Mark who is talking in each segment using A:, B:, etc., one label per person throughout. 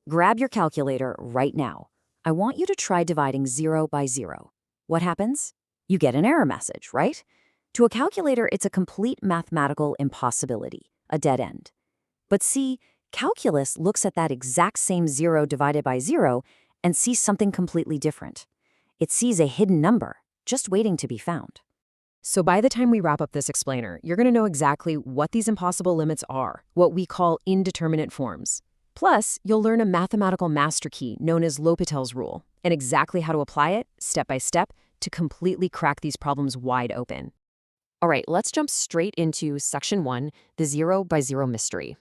A: Grab your calculator right now. I want you to try dividing 0 by 0. What happens? You get an error message, right? To a calculator, it's a complete mathematical impossibility, a dead end. But see, calculus looks at that exact same 0 divided by 0 and sees something completely different. It sees a hidden number, just waiting to be found.
B: So by the time we wrap up this explainer, you're going to know exactly what these impossible limits are, what we call indeterminate forms. Plus, you'll learn a mathematical master key known as L'Hopital's rule, and exactly how to apply it, step by step, to completely crack these problems wide open. All right, let's jump straight into Section 1, the 0 by 0 mystery.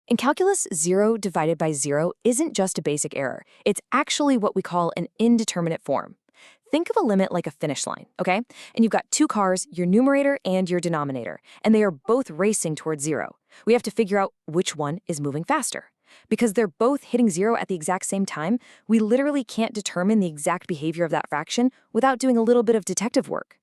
B: In calculus, 0 divided by 0 isn't just a basic error. It's actually what we call an indeterminate form. Think of a limit like a finish line, okay? And you've got two cars, your numerator and your denominator, and they are both racing towards 0. We have to figure out which one is moving faster. Because they're both hitting 0 at the exact same time, we literally can't determine the exact behavior of that fraction without doing a little bit of detective work.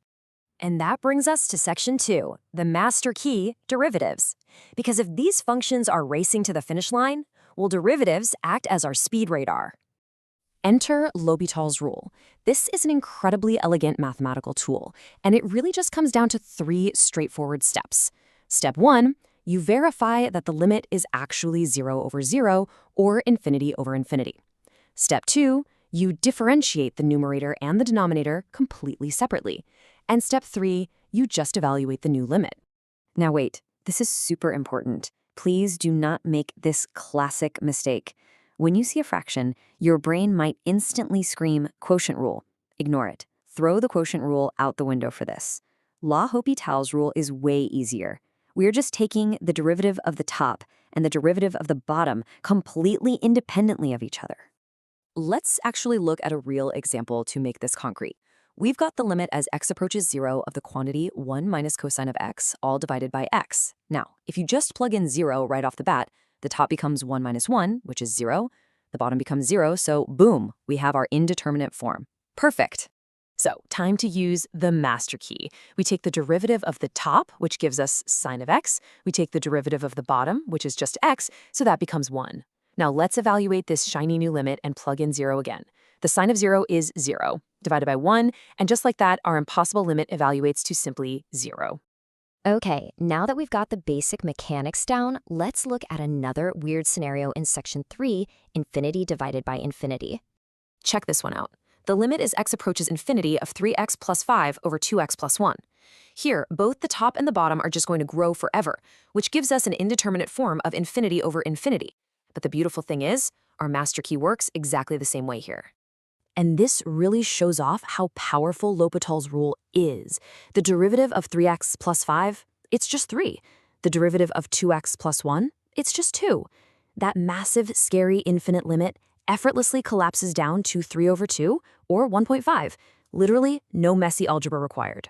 B: And that brings us to Section 2, the master key, derivatives. Because if these functions are racing to the finish line, well, derivatives act as our speed radar. Enter L'Hopital's rule. This is an incredibly elegant mathematical tool, and it really just comes down to 3 straightforward steps. Step 1, you verify that the limit is actually 0 over 0 or infinity over infinity. Step 2, you differentiate the numerator and the denominator completely separately. And step 3, you just evaluate the new limit. Now wait, this is super important. Please do not make this classic mistake. When you see a fraction, your brain might instantly scream quotient rule. Ignore it. Throw the quotient rule out the window for this. L'Hopital's rule is way easier. We're just taking the derivative of the top and the derivative of the bottom completely independently of each other. Let's actually look at a real example to make this concrete. We've got the limit as x approaches 0 of the quantity 1 minus cosine of x, all divided by x. Now, if you just plug in 0 right off the bat, the top becomes 1 minus 1, which is 0. The bottom becomes 0, so boom, we have our indeterminate form. Perfect. So, time to use the master key. We take the derivative of the top, which gives us sine of x. We take the derivative of the bottom, which is just x, so that becomes 1. Now let's evaluate this shiny new limit and plug in 0 again. The sine of 0 is 0, divided by 1, and just like that, our impossible limit evaluates to simply 0.
C: Okay, now that we've got the basic mechanics down, let's look at another weird scenario in Section 3, infinity divided by infinity.
B: Check this one out. The limit as x approaches infinity of 3x plus 5 over 2x plus 1. Here, both the top and the bottom are just going to grow forever, which gives us an indeterminate form of infinity over infinity. But the beautiful thing is, our master key works exactly the same way here. And this really shows off how powerful L'Hopital's rule is. The derivative of 3x plus 5, it's just 3. The derivative of 2x plus 1, it's just 2. That massive, scary infinite limit effortlessly collapses down to 3 over 2, or 1.5. Literally, no messy algebra required.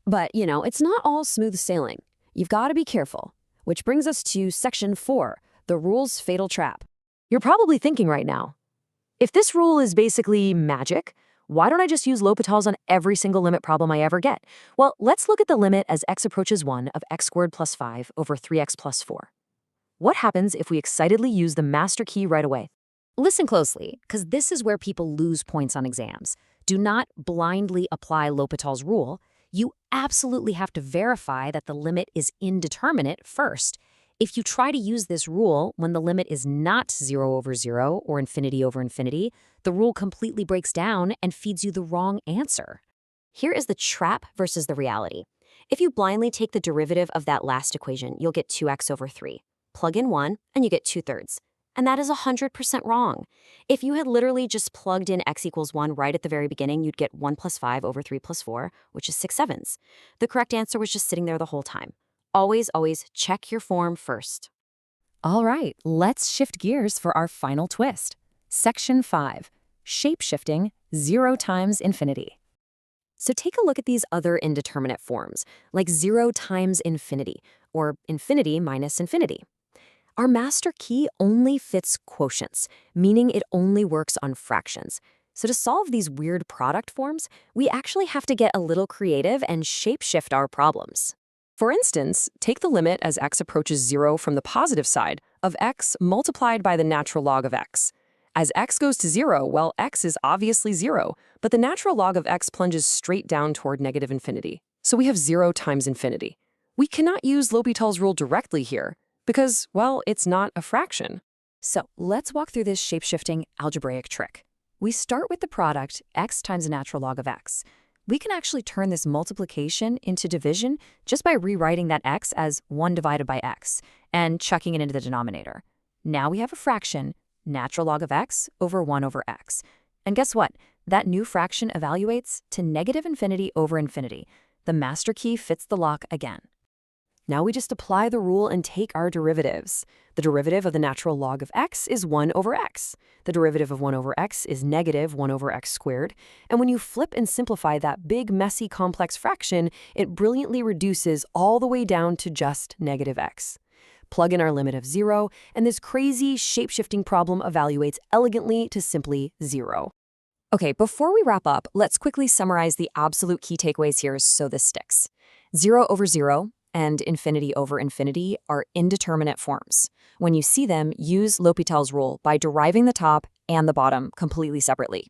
B: But, it's not all smooth sailing. You've got to be careful. Which brings us to Section 4, the rule's fatal trap. You're probably thinking right now, if this rule is basically magic, why don't I just use L'Hopital's on every single limit problem I ever get? Well, let's look at the limit as x approaches 1 of x squared plus 5 over 3x plus 4. What happens if we excitedly use the master key right away?
A: Listen closely, because this is where people lose points on exams. Do not blindly apply L'Hopital's rule. You absolutely have to verify that the limit is indeterminate first. If you try to use this rule when the limit is not 0 over 0 or infinity over infinity, the rule completely breaks down and feeds you the wrong answer. Here is the trap versus the reality. If you blindly take the derivative of that last equation, you'll get 2x over 3. Plug in 1, and you get 2/3. And that is 100% wrong. If you had literally just plugged in x equals 1 right at the very beginning, you'd get 1 plus 5 over 3 plus 4, which is 6/7. The correct answer was just sitting there the whole time. Always, always check your form first.
B: All right, let's shift gears for our final twist. Section 5, shape-shifting 0 times infinity.
A: So take a look at these other indeterminate forms, like 0 times infinity, or infinity minus infinity. Our master key only fits quotients, meaning it only works on fractions. So to solve these weird product forms, we actually have to get a little creative and shape-shift our problems.
B: For instance, take the limit as x approaches 0 from the positive side of x multiplied by the natural log of x. As x goes to 0, well, x is obviously 0, but the natural log of x plunges straight down toward negative infinity. So we have 0 times infinity. We cannot use L'Hopital's rule directly here because, well, it's not a fraction.
A: So let's walk through this shape-shifting algebraic trick. We start with the product x times the natural log of x. We can actually turn this multiplication into division just by rewriting that x as 1 divided by x and chucking it into the denominator. Now we have a fraction, natural log of x over 1 over x. And guess what? That new fraction evaluates to negative infinity over infinity. The master key fits the lock again.
B: Now we just apply the rule and take our derivatives. The derivative of the natural log of x is 1 over x. The derivative of 1 over x is negative 1 over x squared. And when you flip and simplify that big, messy, complex fraction, it brilliantly reduces all the way down to just negative x. Plug in our limit of 0, and this crazy shape-shifting problem evaluates elegantly to simply 0.
A: Okay, before we wrap up, let's quickly summarize the absolute key takeaways here so this sticks. 0 over 0 and infinity over infinity are indeterminate forms. When you see them, use L'Hopital's rule by deriving the top and the bottom completely separately.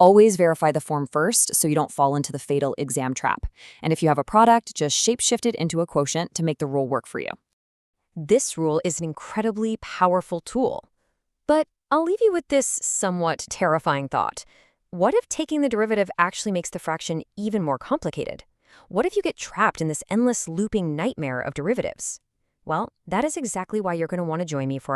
A: Always verify the form first so you don't fall into the fatal exam trap. And if you have a product, just shape-shift it into a quotient to make the rule work for you. This rule is an incredibly powerful tool. But I'll leave you with this somewhat terrifying thought. What if taking the derivative actually makes the fraction even more complicated? What if you get trapped in this endless looping nightmare of derivatives? Well, that is exactly why you're going to want to join me for